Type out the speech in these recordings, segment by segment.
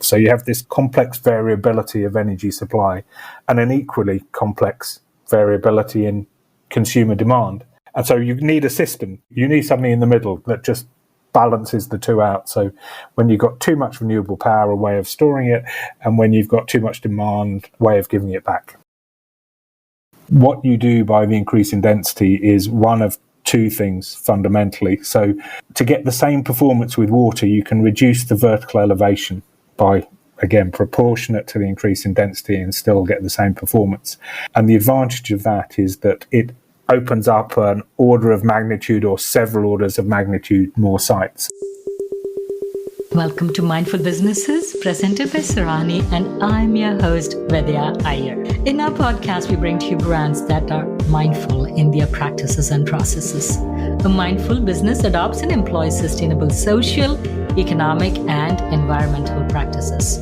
So you have this complex variability of energy supply and an equally complex variability in consumer demand. And so you need a system. You need something in the middle that just balances the two out. So when you've got too much renewable power, a way of storing it, and when you've got too much demand, a way of giving it back. What you do by the increase in density is one of two things fundamentally. So to get the same performance with water, you can reduce the vertical elevation by, again, proportionate to the increase in density and still get the same performance. And the advantage of that is that it opens up an order of magnitude or several orders of magnitude more sites. Welcome to Mindful Businesses, presented by Sarani, and I'm your host, Vidya Iyer. In our podcast, we bring to you brands that are mindful in their practices and processes. A mindful business adopts and employs sustainable social, economic, and environmental practices.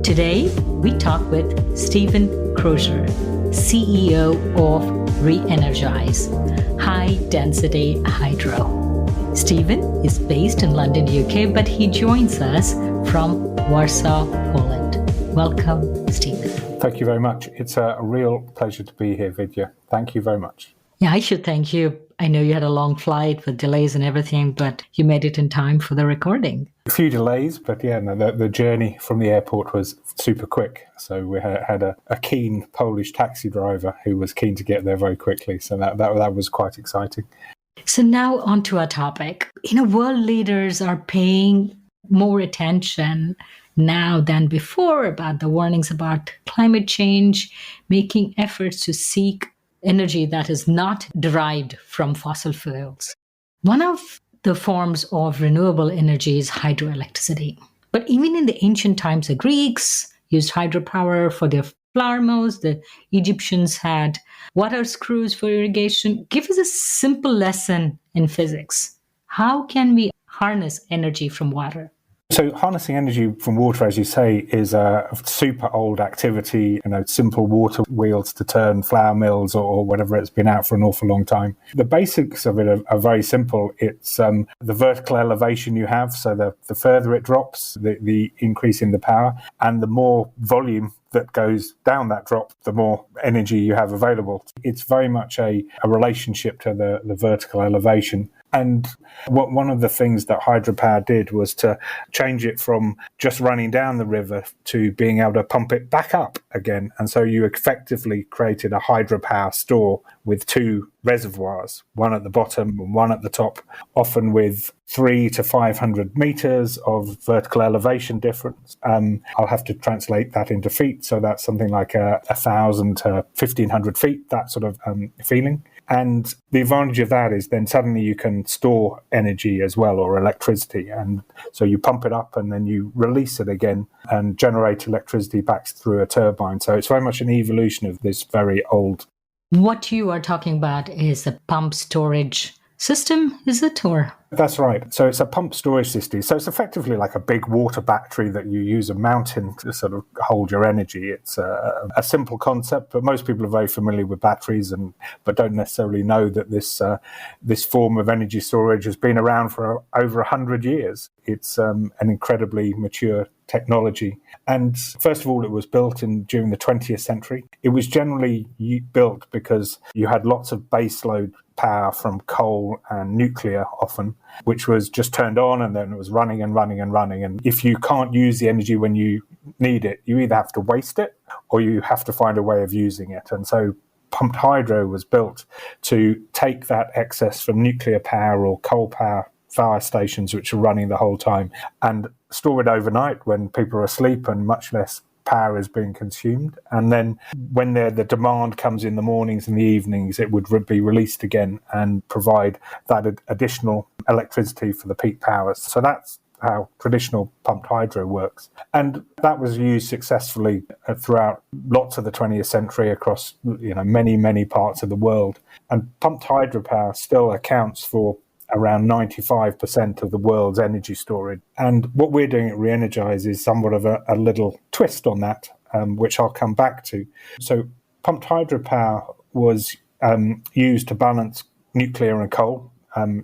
Today, we talk with Stephen Crosher, CEO of RheEnergise, High Density Hydro. Stephen is based in London, UK, but he joins us from Warsaw, Poland. Welcome, Stephen. Thank you very much. It's a real pleasure to be here, Vidya. Thank you very much. Yeah, I should thank you. I know you had a long flight with delays and everything, but you made it in time for the recording. A few delays, but yeah, no, the journey from the airport was super quick. So we had a keen Polish taxi driver who was keen to get there very quickly. So that was quite exciting. So now on to our topic. World leaders are paying more attention now than before about the warnings about climate change, making efforts to seek energy that is not derived from fossil fuels. One of the forms of renewable energy is hydroelectricity. But even in the ancient times, the Greeks used hydropower for their flour mills. The Egyptians had water screws for irrigation. Give us a simple lesson in physics. How can we harness energy from water? So harnessing energy from water, as you say, is a super old activity. Simple water wheels to turn flour mills or whatever. It's been out for an awful long time. The basics of it are very simple. It's the vertical elevation you have. So the further it drops, the increase in the power, and the more volume that goes down that drop, the more energy you have available. It's very much a relationship to the vertical elevation. And one of the things that hydropower did was to change it from just running down the river to being able to pump it back up again. And so you effectively created a hydropower store with two reservoirs, one at the bottom and one at the top, often with 300 to 500 meters of vertical elevation difference. I'll have to translate that into feet. So that's something like 1,000 to 1,500 feet, that sort of feeling. And the advantage of that is then suddenly you can store energy as well, or electricity. And so you pump it up and then you release it again and generate electricity back through a turbine. So it's very much an evolution of this very old. What you are talking about is a pump storage system, is it? Or That's right. So it's a pump storage system. So it's effectively like a big water battery that you use a mountain to sort of hold your energy. It's a simple concept, but most people are very familiar with batteries, but don't necessarily know that this form of energy storage has been around for over 100 years. It's an incredibly mature technology. And first of all, it was built during the 20th century. It was generally built because you had lots of baseload power from coal and nuclear often, which was just turned on and then it was running and running and running. And if you can't use the energy when you need it, you either have to waste it or you have to find a way of using it. And so pumped hydro was built to take that excess from nuclear power or coal power fire stations, which are running the whole time, and store it overnight when people are asleep and much less power is being consumed. And then when the demand comes in the mornings and the evenings, it would be released again and provide that additional electricity for the peak powers. So that's how traditional pumped hydro works. And that was used successfully throughout lots of the 20th century across many, many parts of the world. And pumped hydropower still accounts for around 95% of the world's energy storage. And what we're doing at RheEnergise is somewhat of a little twist on that, which I'll come back to. So pumped hydropower was used to balance nuclear and coal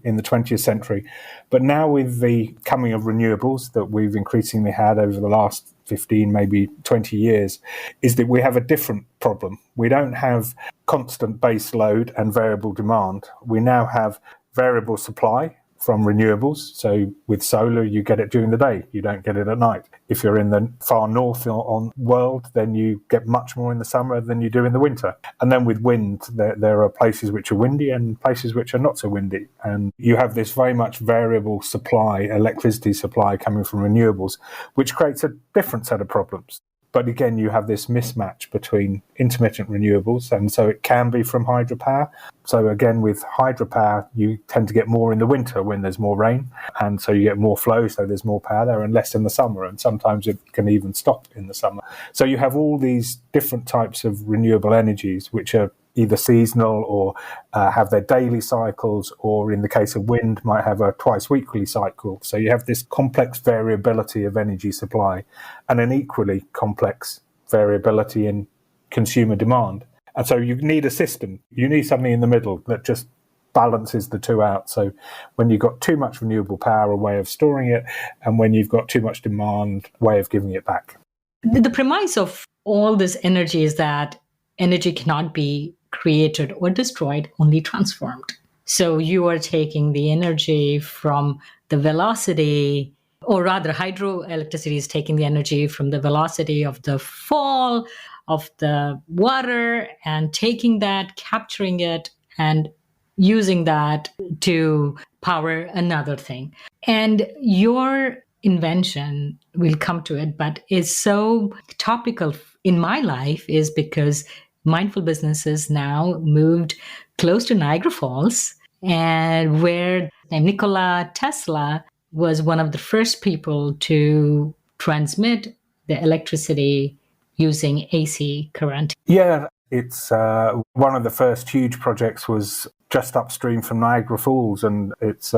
in the 20th century. But now with the coming of renewables that we've increasingly had over the last 15, maybe 20 years, is that we have a different problem. We don't have constant base load and variable demand. We now have variable supply from renewables. So with solar, you get it during the day. You don't get it at night. If you're in the far north on world, then you get much more in the summer than you do in the winter. And then with wind, there are places which are windy and places which are not so windy. And you have this very much variable supply, electricity supply coming from renewables, which creates a different set of problems. But again, you have this mismatch between intermittent renewables, and so it can be from hydropower. So again, with hydropower, you tend to get more in the winter when there's more rain, and so you get more flow, so there's more power there, and less in the summer, and sometimes it can even stop in the summer. So you have all these different types of renewable energies, which are either seasonal or have their daily cycles, or in the case of wind, might have a twice weekly cycle. So you have this complex variability of energy supply and an equally complex variability in consumer demand. And so you need a system. You need something in the middle that just balances the two out. So when you've got too much renewable power, a way of storing it, and when you've got too much demand, a way of giving it back. The premise of all this energy is that energy cannot be created or destroyed, only transformed. So you are taking the energy from the velocity, or rather hydroelectricity is taking the energy from the velocity of the fall of the water and taking that, capturing it, and using that to power another thing. And your invention, we'll come to it, but is so topical in my life is because mindful businesses now moved close to Niagara Falls, and where Nikola Tesla was one of the first people to transmit the electricity using AC current. Yeah, it's one of the first huge projects was just upstream from Niagara Falls, and it's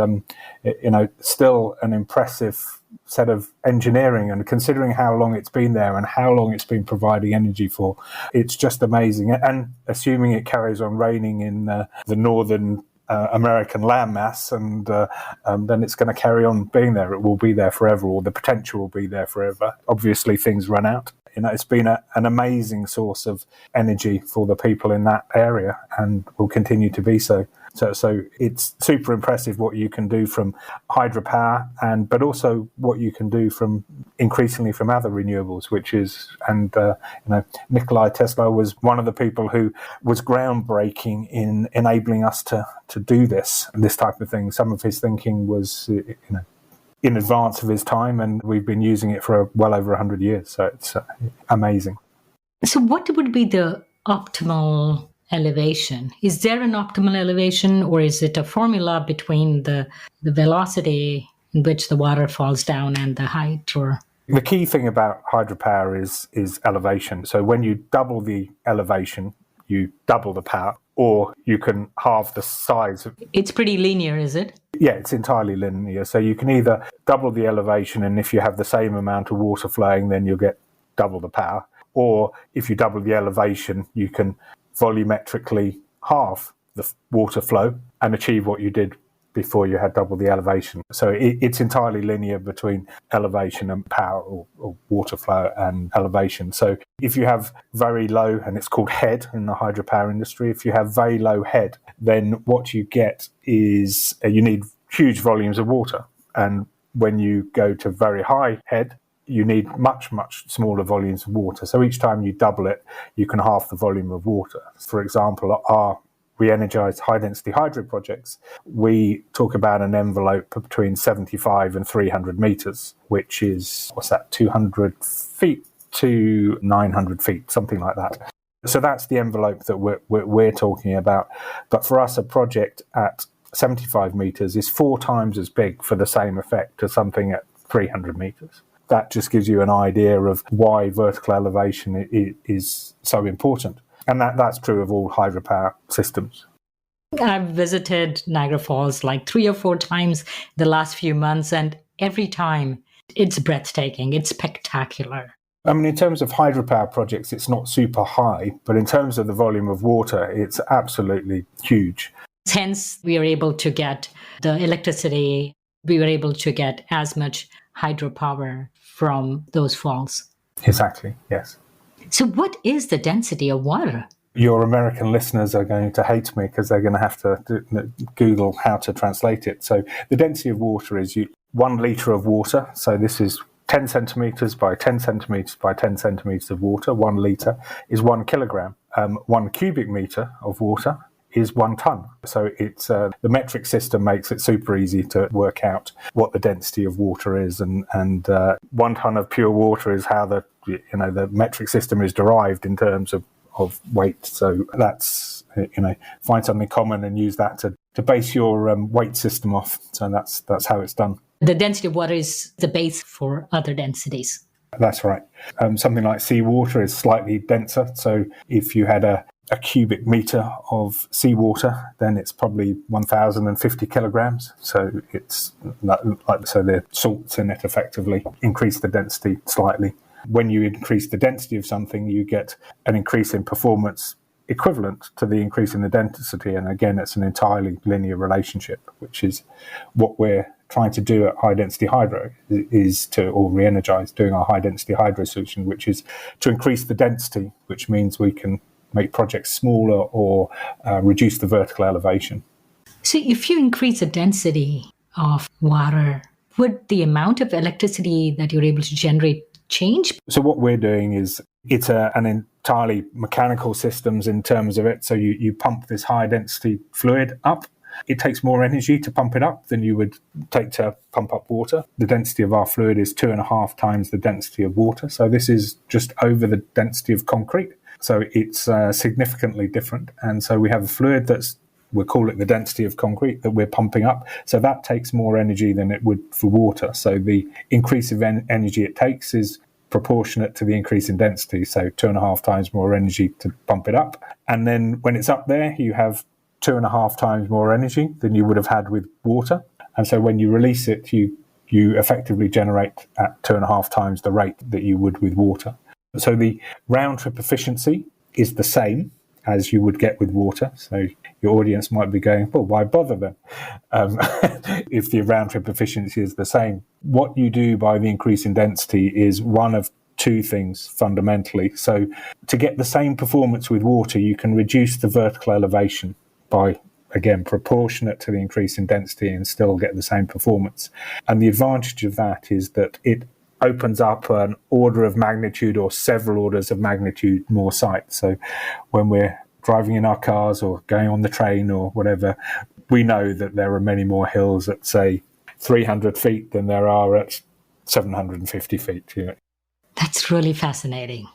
still an impressive set of engineering, and considering how long it's been there and how long it's been providing energy for, it's just amazing. And assuming it carries on raining in the northern American landmass, and then it's going to carry on being there. It will be there forever, or the potential will be there forever. Obviously, things run out. It's been an amazing source of energy for the people in that area, and will continue to be so. So it's super impressive what you can do from hydropower, but also what you can do from increasingly from other renewables, Nikola Tesla was one of the people who was groundbreaking in enabling us to do this type of thing. Some of his thinking was, in advance of his time, and we've been using it for well over 100 years. So it's amazing. So what would be the optimal elevation? Is there an optimal elevation, or is it a formula between the velocity in which the water falls down and the height? Or the key thing about hydropower is elevation. So when you double the elevation, you double the power, or you can halve the size. It's pretty linear, is it? Yeah, it's entirely linear. So you can either double the elevation, and if you have the same amount of water flowing, then you'll get double the power. Or if you double the elevation, you can volumetrically halve the water flow and achieve what you did before you had double the elevation. So it's entirely linear between elevation and power, or water flow and elevation. So if you have very low, and it's called head in the hydropower industry, if you have very low head, then what you get is you need huge volumes of water. And when you go to very high head, you need much, much smaller volumes of water. So each time you double it, you can halve the volume of water. For example, our RheEnergise high-density hydro projects, we talk about an envelope between 75 and 300 metres, which is, 200 feet to 900 feet, something like that. So that's the envelope that we're talking about. But for us, a project at 75 metres is 4 times as big for the same effect as something at 300 metres. That just gives you an idea of why vertical elevation is so important. And that's true of all hydropower systems. I've visited Niagara Falls like 3 or 4 times the last few months, and every time it's breathtaking. It's spectacular. I mean, in terms of hydropower projects, it's not super high, but in terms of the volume of water, it's absolutely huge. Hence, we are able to get the electricity. We were able to get as much hydropower from those falls. Exactly, yes. So what is the density of water? Your American listeners are going to hate me because they're going to have to Google how to translate it. So the density of water is 1 litre of water. So this is 10 centimetres by 10 centimetres by 10 centimetres of water. 1 litre is 1 kilogram. 1 cubic metre of water is 1 tonne. So it's the metric system makes it super easy to work out what the density of water is, and 1 tonne of pure water is how the metric system is derived in terms of weight. So that's, find something common and use that to base your weight system off. So that's how it's done. The density of water is the base for other densities. That's right. Something like seawater is slightly denser. So if you had a cubic metre of seawater, then it's probably 1,050 kilograms. So it's so the salts in it effectively increase the density slightly. When you increase the density of something, you get an increase in performance equivalent to the increase in the density. And again, it's an entirely linear relationship, which is what we're trying to do at High Density Hydro, or RheEnergise, doing our High Density Hydro solution, which is to increase the density, which means we can make projects smaller or reduce the vertical elevation. So if you increase the density of water, would the amount of electricity that you're able to generate change? So what we're doing is it's an entirely mechanical systems in terms of it. So you pump this high density fluid up. It takes more energy to pump it up than you would take to pump up water. The density of our fluid is 2.5 times the density of water. So this is just over the density of concrete. So it's significantly different. And so we have a fluid we'll call it the density of concrete that we're pumping up. So that takes more energy than it would for water. So the increase of energy it takes is proportionate to the increase in density. So 2.5 times more energy to pump it up. And then when it's up there, you have 2.5 times more energy than you would have had with water. And so when you release it, you effectively generate at 2.5 times the rate that you would with water. So the round trip efficiency is the same as you would get with water. So your audience might be going, well, why bother then? If the round trip efficiency is the same. What you do by the increase in density is one of two things fundamentally. So to get the same performance with water, you can reduce the vertical elevation by, again, proportionate to the increase in density and still get the same performance. And the advantage of that is that it opens up an order of magnitude or several orders of magnitude more sites. So when we're driving in our cars or going on the train or whatever, we know that there are many more hills at, say, 300 feet than there are at 750 feet. That's really fascinating.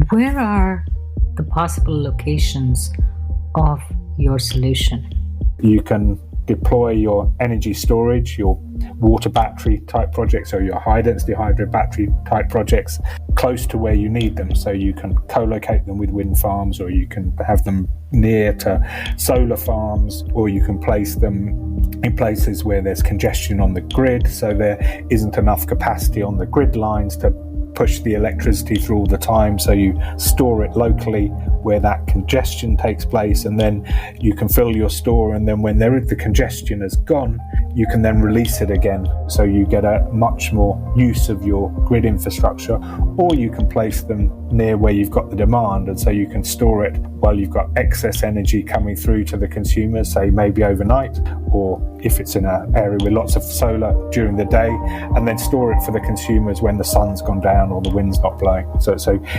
Where are the possible locations of your solution? You can deploy your energy storage, your water battery type projects or your high density hydro battery type projects close to where you need them. So you can co-locate them with wind farms, or you can have them near to solar farms, or you can place them in places where there's congestion on the grid, so there isn't enough capacity on the grid lines to push the electricity through all the time. So you store it locally where that congestion takes place, and then you can fill your store, and then when the congestion is gone, you can then release it again. So you get a much more use of your grid infrastructure, or you can place them near where you've got the demand, and so you can store it while you've got excess energy coming through to the consumers, say maybe overnight, or if it's in an area with lots of solar during the day, and then store it for the consumers when the sun's gone down or the wind's not blowing. So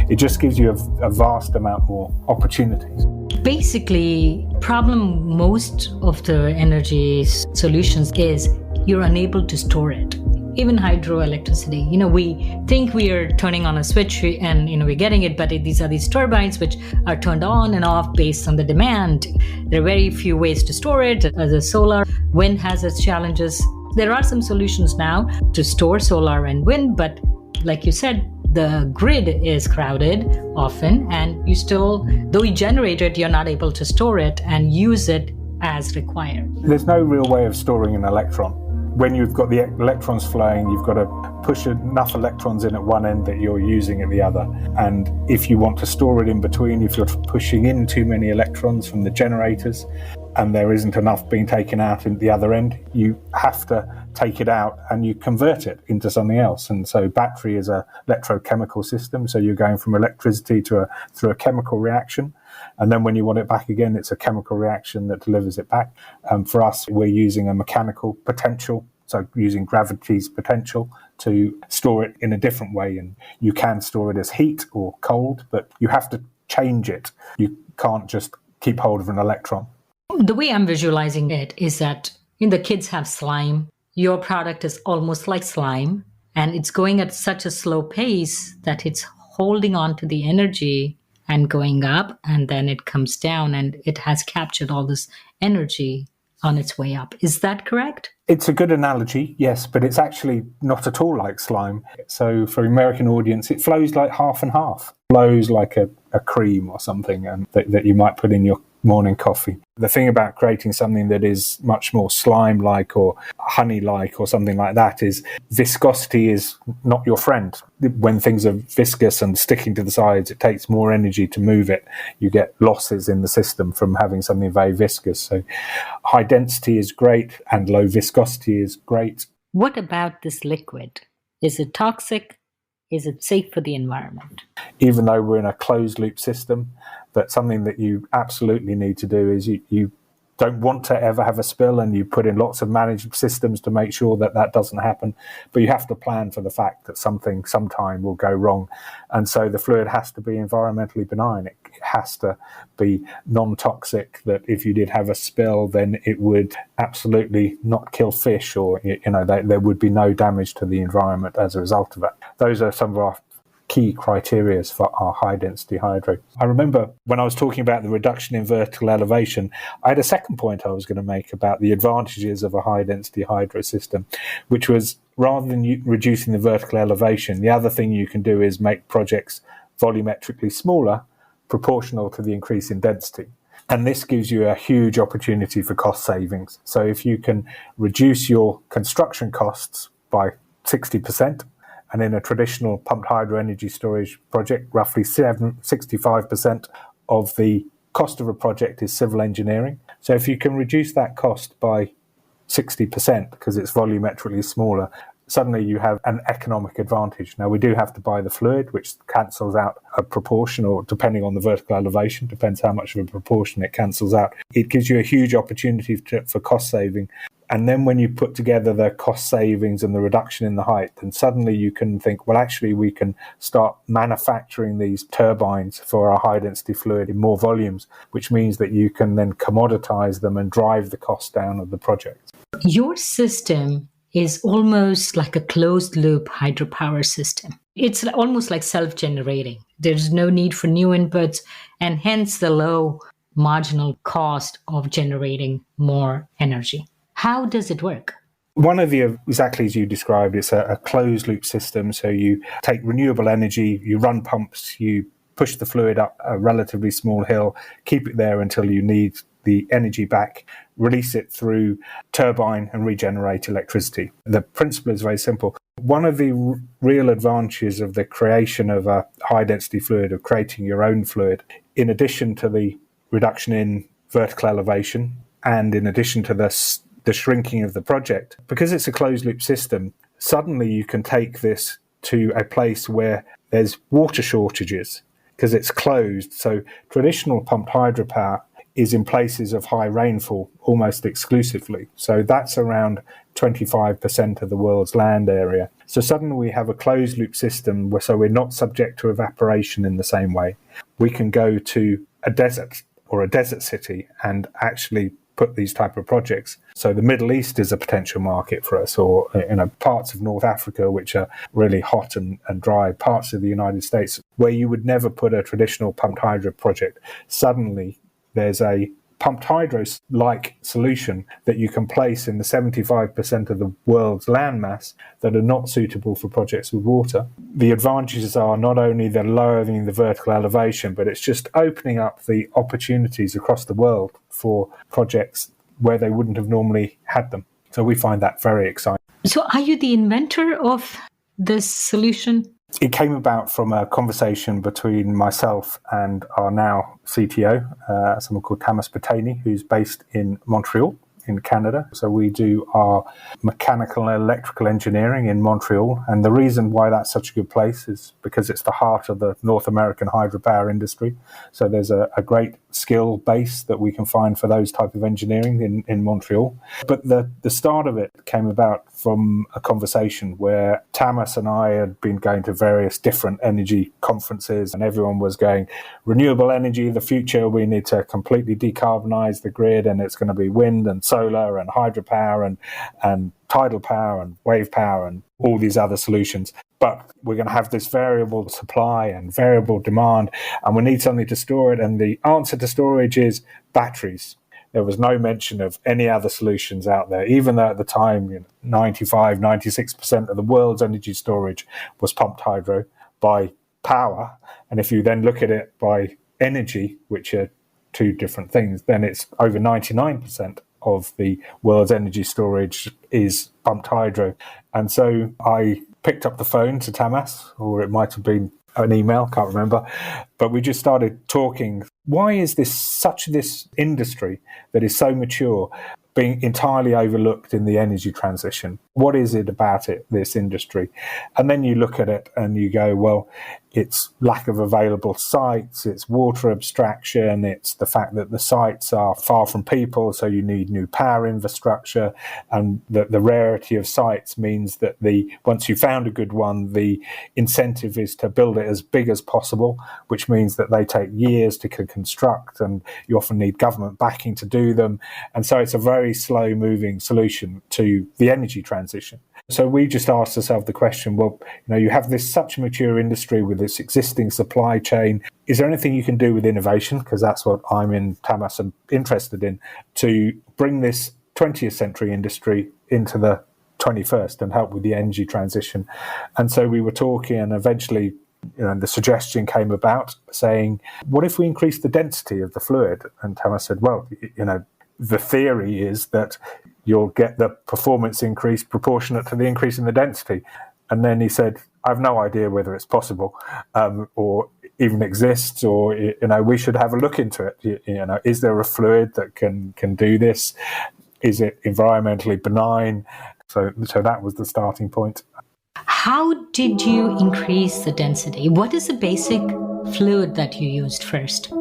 it just gives you a vast amount more opportunities. Basically, problem most of the energy solutions is you're unable to store it. Even hydroelectricity, we think we are turning on a switch and, we're getting it, but these are these turbines which are turned on and off based on the demand. There are very few ways to store it. As a solar, wind has its challenges. There are some solutions now to store solar and wind, but like you said, the grid is crowded often, and you still, though you generate it, you're not able to store it and use it as required. There's no real way of storing an electron. When you've got the electrons flowing, you've got to push enough electrons in at one end that you're using at the other. And if you want to store it in between, if you're pushing in too many electrons from the generators and there isn't enough being taken out at the other end, you have to take it out and you convert it into something else. And so battery is a electrochemical system. So you're going from electricity through a chemical reaction. And then when you want it back again, it's a chemical reaction that delivers it back. For us, we're using a mechanical potential, so using gravity's potential to store it in a different way. And you can store it as heat or cold, but you have to change it. You can't just keep hold of an electron. The way I'm visualizing it is that the kids have slime. Your product is almost like slime, and it's going at such a slow pace that it's holding on to the energy and going up, and then it comes down, and it has captured all this energy on its way up. Is that correct? It's a good analogy, yes, but it's actually not at all like slime. So for an American audience, it flows like half and half. Flows like a cream or something and that you might put in your morning coffee. The thing about creating something that is much more slime-like or honey-like or something like that is viscosity is not your friend. When things are viscous and sticking to the sides, it takes more energy to move it. You get losses in the system from having something very viscous. So high density is great and low viscosity is great. What about this liquid? Is it toxic? Is it safe for the environment? Even though we're in a closed loop system, but something that you absolutely need to do is you don't want to ever have a spill, and you put in lots of managed systems to make sure that that doesn't happen. But you have to plan for the fact that something sometime will go wrong. And so the fluid has to be environmentally benign. It has to be non-toxic, that if you did have a spill, then it would absolutely not kill fish, or there would be no damage to the environment as a result of it. Those are some of our key criteria for our high-density hydro. I remember when I was talking about the reduction in vertical elevation, I had a second point I was going to make about the advantages of a high-density hydro system, which was rather than reducing the vertical elevation, the other thing you can do is make projects volumetrically smaller, proportional to the increase in density. And this gives you a huge opportunity for cost savings. So if you can reduce your construction costs by 60%, and in a traditional pumped hydro energy storage project, roughly 65% of the cost of a project is civil engineering. So if you can reduce that cost by 60% because it's volumetrically smaller, suddenly you have an economic advantage. Now, we do have to buy the fluid, which cancels out a proportion, or depending on the vertical elevation, depends how much of a proportion it cancels out. It gives you a huge opportunity for cost saving. And then when you put together the cost savings and the reduction in the height, then suddenly you can think, well, actually, we can start manufacturing these turbines for our high-density fluid in more volumes, which means that you can then commoditize them and drive the cost down of the project. Your system is almost like a closed-loop hydropower system. It's almost like self-generating. There's no need for new inputs, and hence the low marginal cost of generating more energy. How does it work? One of the, exactly as you described, it's a closed loop system. So you take renewable energy, you run pumps, you push the fluid up a relatively small hill, keep it there until you need the energy back, release it through turbine and regenerate electricity. The principle is very simple. One of the real advantages of the creation of a high density fluid, of creating your own fluid, in addition to the reduction in vertical elevation and in addition to the shrinking of the project, because it's a closed loop system, suddenly you can take this to a place where there's water shortages because it's closed. So traditional pumped hydropower is in places of high rainfall almost exclusively. So that's around 25% of the world's land area. So suddenly we have a closed loop system so we're not subject to evaporation in the same way. We can go to a desert or a desert city and actually put these type of projects. So the Middle East is a potential market for us, or parts of North Africa, which are really hot and dry, parts of the United States, where you would never put a traditional pumped hydro project. Suddenly there's a pumped hydro-like solution that you can place in the 75% of the world's landmass that are not suitable for projects with water. The advantages are not only the lowering the vertical elevation, but it's just opening up the opportunities across the world for projects where they wouldn't have normally had them. So we find that very exciting. So are you the inventor of this solution? It came about from a conversation between myself and our now CTO, someone called Tamas Patani, who's based in Montreal in Canada. So we do our mechanical and electrical engineering in Montreal. And the reason why that's such a good place is because it's the heart of the North American hydropower industry. So there's a great skill base that we can find for those type of engineering in Montreal. But the start of it came about from a conversation where Tamas and I had been going to various different energy conferences, and everyone was going, renewable energy, the future, we need to completely decarbonize the grid, and it's going to be wind and solar and hydropower and tidal power and wave power and all these other solutions. But we're going to have this variable supply and variable demand, and we need something to store it. And the answer to storage is batteries. There was no mention of any other solutions out there, even though at the time, 95, 96% of the world's energy storage was pumped hydro by power. And if you then look at it by energy, which are two different things, then it's over 99% of the world's energy storage is pumped hydro. And so I picked up the phone to Tamas, or it might have been an email, can't remember, but we just started talking. Why is this industry that is so mature being entirely overlooked in the energy transition? What is it about this industry? And then you look at it and you go, well, it's lack of available sites, it's water abstraction, it's the fact that the sites are far from people, so you need new power infrastructure, and the rarity of sites means that once you found a good one, the incentive is to build it as big as possible, which means that they take years to construct, and you often need government backing to do them. And so it's a very slow-moving solution to the energy transition. So we just asked ourselves the question, well, you have such a mature industry with this existing supply chain. Is there anything you can do with innovation? Because that's what I'm in Tamas and interested in, to bring this 20th century industry into the 21st and help with the energy transition. And so we were talking, and eventually the suggestion came about saying, what if we increase the density of the fluid? And Tamas said, well, the theory is that you'll get the performance increase proportionate to the increase in the density. And then he said, I have no idea whether it's possible or even exists, or, we should have a look into it. Is there a fluid that can do this? Is it environmentally benign? So that was the starting point. How did you increase the density? What is the basic fluid that you used first?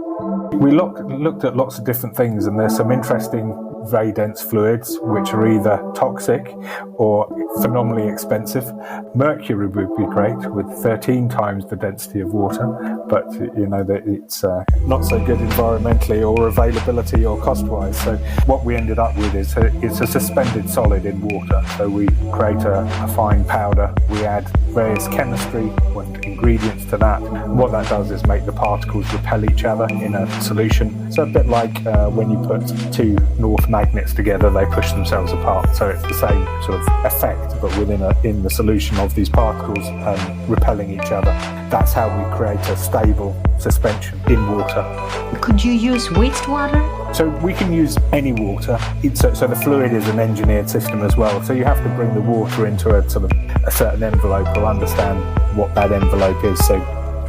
We looked at lots of different things, and there's some interesting very dense fluids which are either toxic or phenomenally expensive. Mercury would be great with 13 times the density of water, but it's not so good environmentally or availability or cost-wise. So what we ended up with is it's a suspended solid in water. So we create a fine powder, we add various chemistry and ingredients to that, and what that does is make the particles repel each other in a solution. So a bit like when you put two north magnets together, they push themselves apart. So it's the same sort of effect, but in the solution of these particles repelling each other. That's how we create a stable suspension in water. Could you use wastewater? So we can use any water. So the fluid is an engineered system as well. So you have to bring the water into a certain envelope or understand what that envelope is. So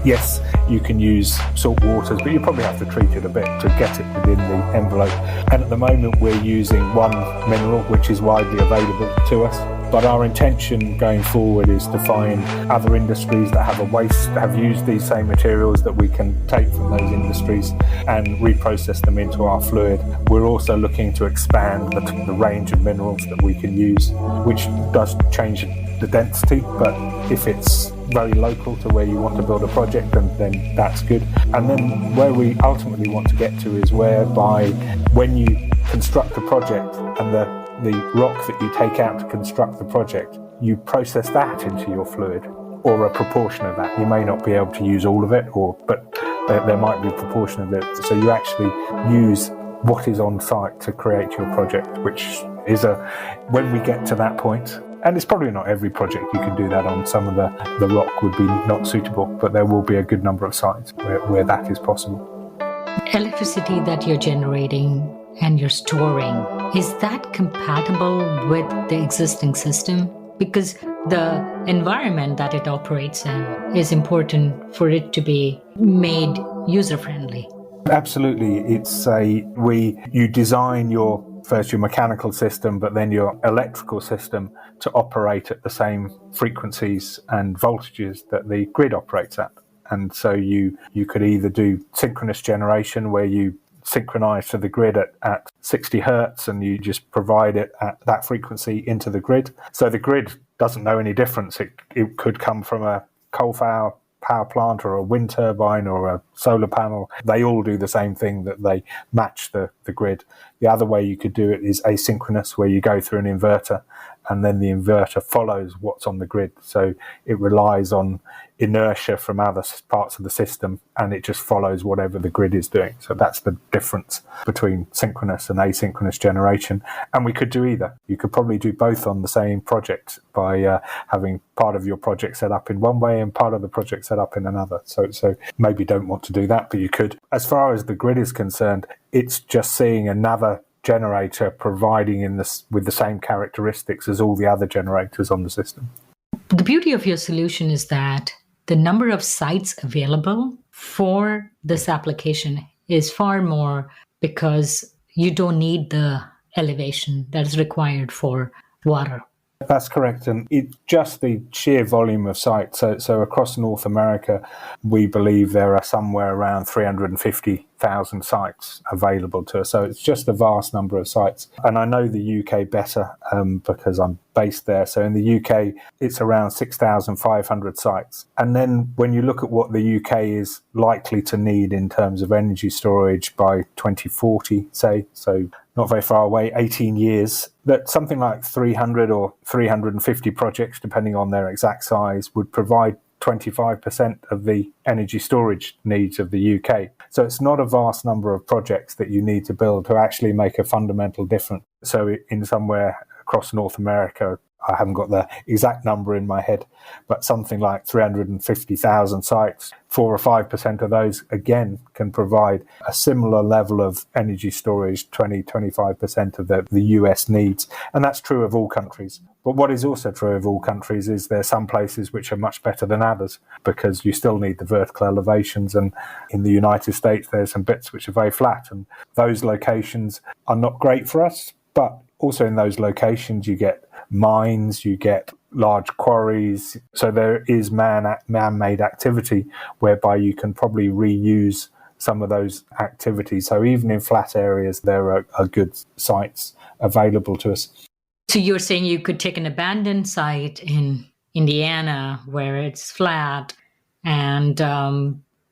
yes, you can use salt waters, but you probably have to treat it a bit to get it within the envelope. And at the moment we're using one mineral which is widely available to us. But our intention going forward is to find other industries that have used these same materials that we can take from those industries and reprocess them into our fluid. We're also looking to expand the range of minerals that we can use, which does change the density, but if it's very local to where you want to build a project, then that's good. And then where we ultimately want to get to is whereby when you construct a project and the rock that you take out to construct the project, you process that into your fluid, or a proportion of that. You may not be able to use all of it, but there might be a proportion of it. So you actually use what is on site to create your project, which is when we get to that point, and it's probably not every project you can do that on. Some of the rock would be not suitable, but there will be a good number of sites where that is possible. Electricity that you're generating and you're storing, is that compatible with the existing system? because the environment that it operates in is important for it to be made user-friendly. Absolutely. You design your mechanical system, but then your electrical system to operate at the same frequencies and voltages that the grid operates at. And so you could either do synchronous generation, where you synchronize to the grid at 60 hertz and you just provide it at that frequency into the grid. So the grid doesn't know any difference. It could come from a coal-fired power plant or a wind turbine or a solar panel. They all do the same thing, that they match the grid. The other way you could do it is asynchronous, where you go through an inverter and then the inverter follows what's on the grid. So it relies on inertia from other parts of the system and it just follows whatever the grid is doing. So that's the difference between synchronous and asynchronous generation. And we could do either. You could probably do both on the same project by having part of your project set up in one way and part of the project set up in another. So maybe don't want to do that, but you could. As far as the grid is concerned, it's just seeing another generator providing with the same characteristics as all the other generators on the system. The beauty of your solution is that the number of sites available for this application is far more, because you don't need the elevation that is required for water. That's correct. And it's just the sheer volume of sites. So across North America, we believe there are somewhere around 350,000 sites available to us. So it's just a vast number of sites. And I know the UK better because I'm based there. So in the UK, it's around 6,500 sites. And then when you look at what the UK is likely to need in terms of energy storage by 2040, say, so not very far away, 18 years, that something like 300 or 350 projects, depending on their exact size, would provide 25% of the energy storage needs of the UK. So it's not a vast number of projects that you need to build to actually make a fundamental difference. So in somewhere across North America, I haven't got the exact number in my head, but something like 350,000 sites, 4 or 5% of those, again, can provide a similar level of energy storage, 25% of the US needs. And that's true of all countries. But what is also true of all countries is there are some places which are much better than others, because you still need the vertical elevations. And in the United States, there's some bits which are very flat. And those locations are not great for us, but also in those locations, you get mines, you get large quarries. So there is man-made activity whereby you can probably reuse some of those activities. So even in flat areas, there are good sites available to us. So you're saying you could take an abandoned site in Indiana where it's flat and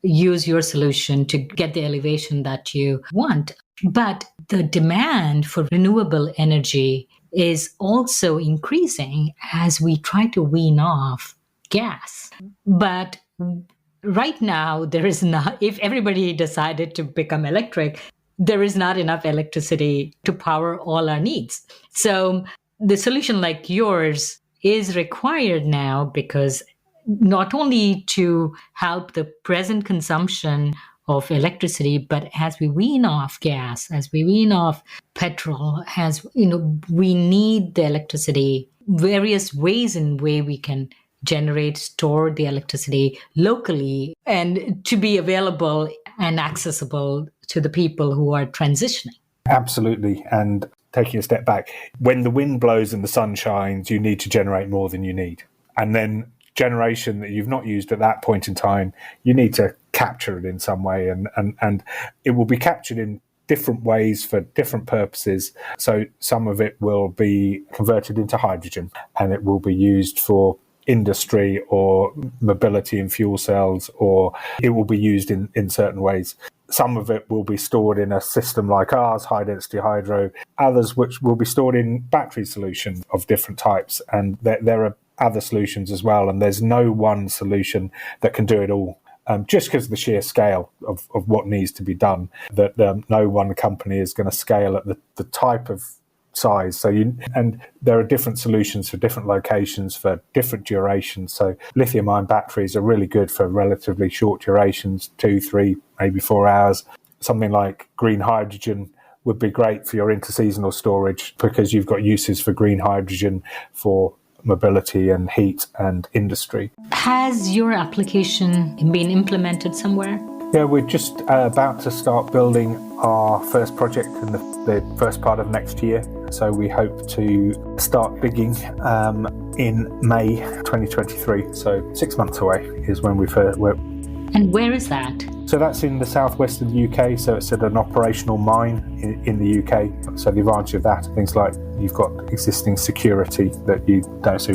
use your solution to get the elevation that you want. But the demand for renewable energy is also increasing as we try to wean off gas. But right now, there is not, if everybody decided to become electric, there is not enough electricity to power all our needs. So the solution like yours is required now, because not only to help the present consumption of electricity, but as we wean off gas, as we wean off petrol, we need the electricity, various ways in way we can generate, store the electricity locally, and to be available and accessible to the people who are transitioning. Absolutely. And taking a step back, when the wind blows and the sun shines, you need to generate more than you need. And then generation that you've not used at that point in time, you need to capture it in some way, and it will be captured in different ways for different purposes. So some of it will be converted into hydrogen, and it will be used for industry or mobility and fuel cells, or it will be used in certain ways. Some of it will be stored in a system like ours, high density hydro, others which will be stored in battery solutions of different types, and there are other solutions as well, and there's no one solution that can do it all. Just because of the sheer scale of what needs to be done, that no one company is going to scale at the type of size. And there are different solutions for different locations, for different durations. So lithium-ion batteries are really good for relatively short durations, 2, 3, maybe 4 hours. Something like green hydrogen would be great for your interseasonal storage, because you've got uses for green hydrogen for mobility and heat and industry. Has your application been implemented somewhere? Yeah, we're just about to start building our first project in the first part of next year. So we hope to start digging in May 2023. So 6 months away is when we're. And where is that? So that's in the southwest of the UK. So it's at an operational mine in the UK. So the advantage of that, things like you've got existing security that you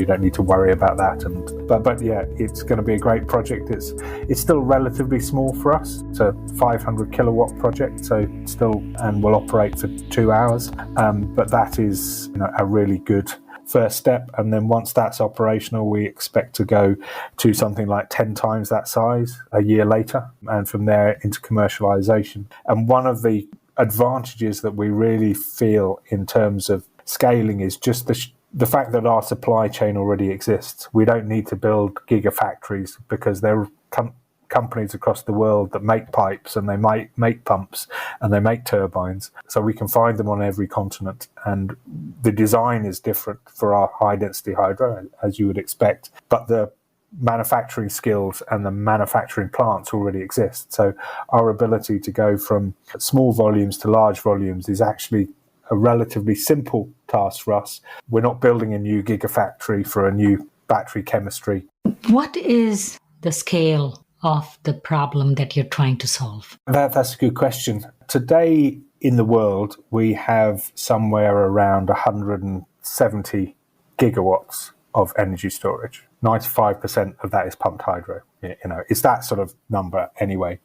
don't need to worry about that. But yeah, it's going to be a great project. It's still relatively small for us. It's a 500 kilowatt project, so still, and will operate for 2 hours. But that is a really good first step, and then once that's operational, we expect to go to something like 10 times that size a year later, and from there into commercialization. And one of the advantages that we really feel in terms of scaling is just the fact that our supply chain already exists. We don't need to build gigafactories because there are companies across the world that make pipes, and they might make pumps, and they make turbines. So we can find them on every continent. And the design is different for our high density hydro, as you would expect, but the manufacturing skills and the manufacturing plants already exist. So our ability to go from small volumes to large volumes is actually a relatively simple task for us. We're not building a new gigafactory for a new battery chemistry. What is the scale of the problem that you're trying to solve? That's a good question. Today in the world, we have somewhere around 170 gigawatts of energy storage. 95% of that is pumped hydro. It's that sort of number anyway.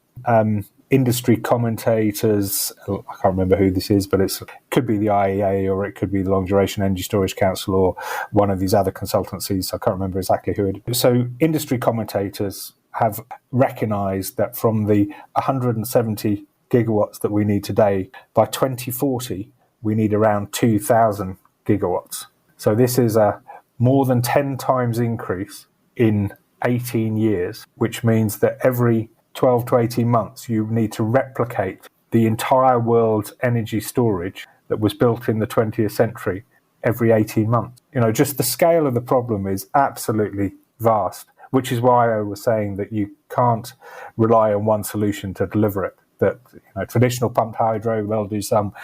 Industry commentators, I can't remember who this is, but it could be the IEA, or it could be the Long Duration Energy Storage Council, or one of these other consultancies. I can't remember exactly who it is. So industry commentators have recognized that from the 170 gigawatts that we need today, by 2040, we need around 2,000 gigawatts. So this is a more than 10 times increase in 18 years, which means that every 12 to 18 months, you need to replicate the entire world's energy storage that was built in the 20th century every 18 months. Just the scale of the problem is absolutely vast, which is why I was saying that you can't rely on one solution to deliver it. That traditional pumped hydro, they'll do some.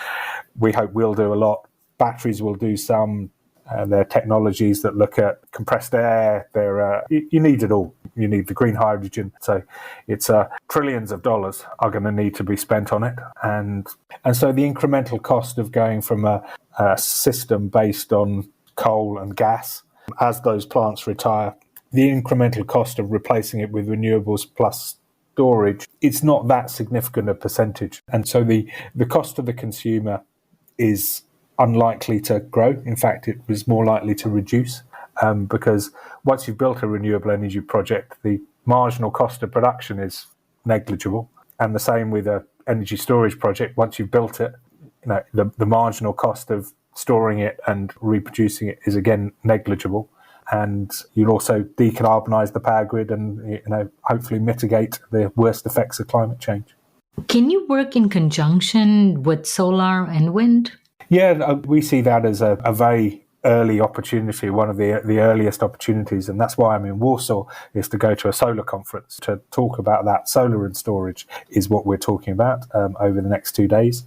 We hope we'll do a lot. Batteries will do some. There are technologies that look at compressed air. You need it all. You need the green hydrogen. So it's trillions of dollars are going to need to be spent on it. And so the incremental cost of going from a system based on coal and gas, as those plants retire, the incremental cost of replacing it with renewables plus storage, it's not that significant a percentage. And so the cost of the consumer is unlikely to grow. In fact, it was more likely to reduce because once you've built a renewable energy project, the marginal cost of production is negligible. And the same with an energy storage project. Once you've built it, the marginal cost of storing it and reproducing it is again negligible. And you'll also decarbonize the power grid and hopefully mitigate the worst effects of climate change. Can you work in conjunction with solar and wind? Yeah, we see that as a very early opportunity, one of the earliest opportunities. And that's why I'm in Warsaw, is to go to a solar conference to talk about that. Solar and storage is what we're talking about over the next 2 days.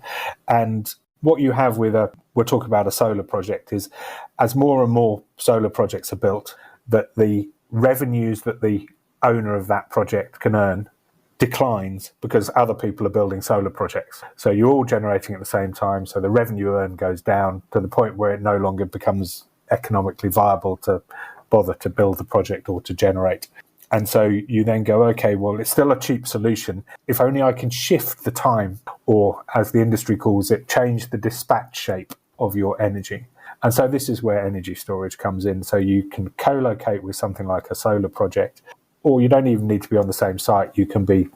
And what you have we're talking about a solar project, is as more and more solar projects are built, that the revenues that the owner of that project can earn declines because other people are building solar projects. So you're all generating at the same time. So the revenue earned goes down to the point where it no longer becomes economically viable to bother to build the project or to generate. And so you then go, okay, well, it's still a cheap solution. If only I can shift the time, or as the industry calls it, change the dispatch shape of your energy. And so this is where energy storage comes in. So you can co-locate with something like a solar project, or you don't even need to be on the same site. You can be,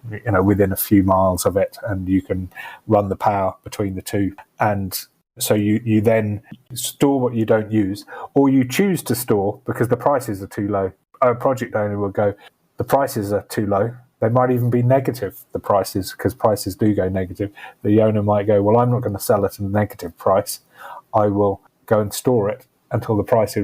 within a few miles of it, and you can run the power between the two. And so you then store what you don't use, or you choose to store because the prices are too low. A project owner will go, the prices are too low. They might even be negative, the prices, because prices do go negative. The owner might go, well, I'm not going to sell it at a negative price. I will go and store it until the price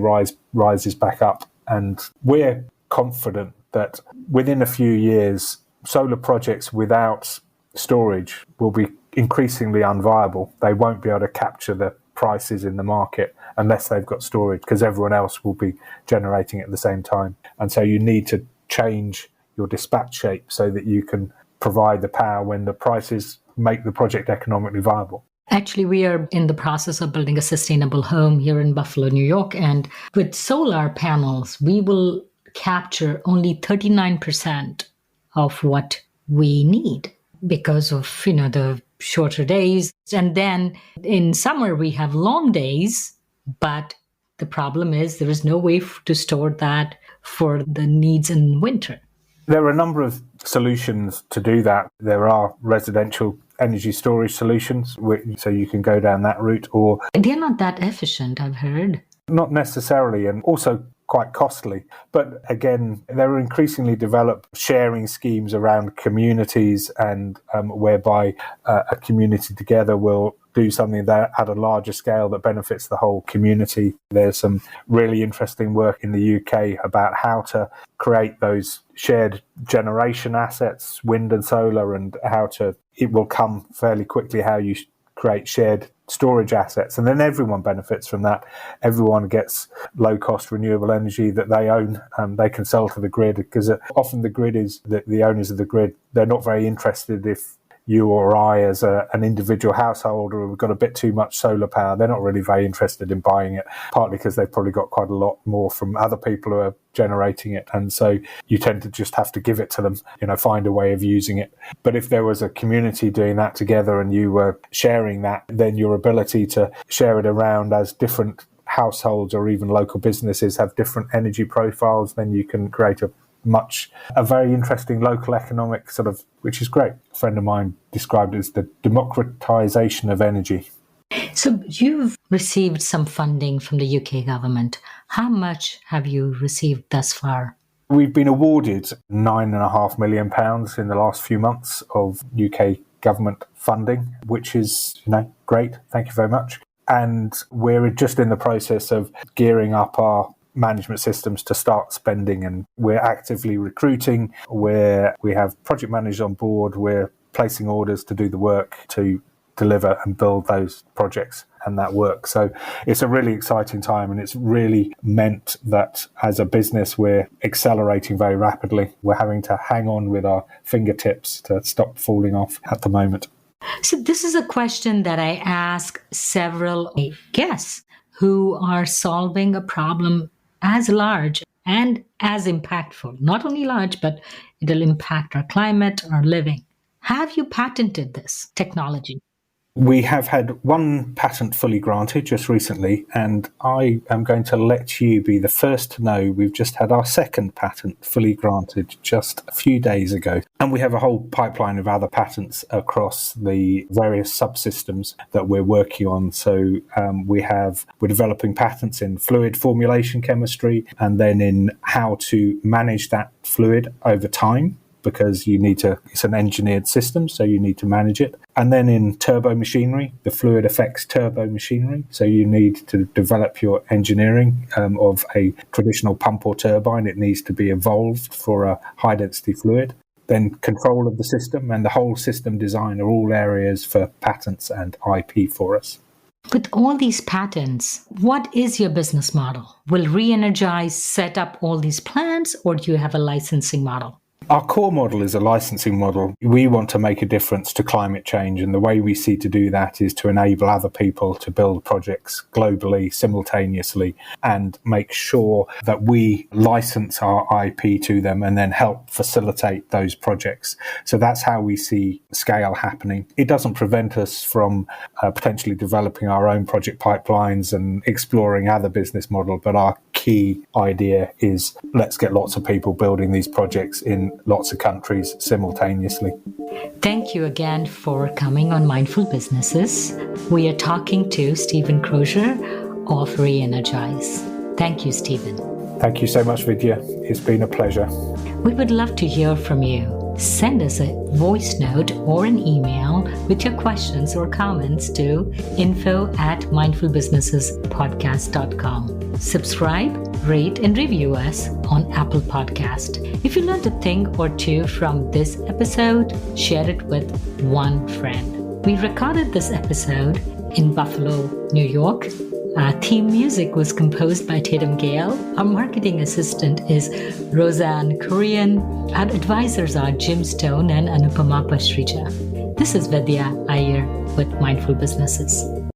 rises back up. And we're confident that within a few years, solar projects without storage will be increasingly unviable. They won't be able to capture the prices in the market unless they've got storage, because everyone else will be generating at the same time. And so you need to change your dispatch shape so that you can provide the power when the prices make the project economically viable. Actually, we are in the process of building a sustainable home here in Buffalo, New York. And with solar panels, we will capture only 39% of what we need because of, the shorter days. And then in summer, we have long days, but the problem is there is no way to store that for the needs in winter. There are a number of solutions to do that. There are residential energy storage solutions, so you can go down that route, or they're not that efficient, I've heard. Not necessarily, and also quite costly. But again, there are increasingly developed sharing schemes around communities, and whereby a community together will do something that at a larger scale that benefits the whole community. There's some really interesting work in the UK about how to create those shared generation assets, wind and solar, and it will come fairly quickly how you create shared storage assets. And then everyone benefits from that. Everyone gets low-cost renewable energy that they own. They can sell to the grid, because often the grid is the owners of the grid. They're not very interested if you or I, as an individual householder, have got a bit too much solar power. They're not really very interested in buying it, partly because they've probably got quite a lot more from other people who are generating it. And so you tend to just have to give it to them, find a way of using it. But if there was a community doing that together and you were sharing that, then your ability to share it around as different households or even local businesses have different energy profiles, then you can create a very interesting local economic which is great. A friend of mine described it as the democratization of energy. So you've received some funding from the UK government. How much have you received thus far? We've been awarded £9.5 million in the last few months of UK government funding, which is, great. Thank you very much. And we're just in the process of gearing up our management systems to start spending, and we're actively recruiting, where we have project managers on board. We're placing orders to do the work to deliver and build those projects and that work. So it's a really exciting time, and it's really meant that as a business we're accelerating very rapidly. We're having to hang on with our fingertips to stop falling off at the moment. So this is a question that I ask several guests who are solving a problem as large and as impactful. Not only large, but it'll impact our climate, our living. Have you patented this technology? We have had one patent fully granted just recently, and I am going to let you be the first to know we've just had our second patent fully granted just a few days ago. And we have a whole pipeline of other patents across the various subsystems that we're working on. So we're developing patents in fluid formulation chemistry, and then in how to manage that fluid over time, because it's an engineered system, so you need to manage it. And then in turbo machinery, the fluid affects turbo machinery. So you need to develop your engineering of a traditional pump or turbine. It needs to be evolved for a high density fluid. Then control of the system and the whole system design are all areas for patents and IP for us. With all these patents, what is your business model? Will RheEnergise set up all these plants, or do you have a licensing model? Our core model is a licensing model. We want to make a difference to climate change, and the way we see to do that is to enable other people to build projects globally, simultaneously, and make sure that we license our IP to them and then help facilitate those projects. So that's how we see scale happening. It doesn't prevent us from potentially developing our own project pipelines and exploring other business models, but our key idea is let's get lots of people building these projects in lots of countries simultaneously. Thank you again for coming on Mindful Businesses. We are talking to Stephen Crosher of RheEnergise. Thank you, Stephen. Thank you so much, Vidya. It's been a pleasure. We would love to hear from you. send us a voice note or an email with your questions or comments to info@mindfulbusinessespodcast.com. Subscribe, rate, and review us on Apple Podcast. If you learned a thing or two from this episode, share it with one friend. We recorded this episode in Buffalo, New York. Our theme music was composed by Tatum Gale. Our marketing assistant is Roseanne Korean. Our advisors are Jim Stone and Anupama Pashrija. This is Vedya Iyer with Mindful Businesses.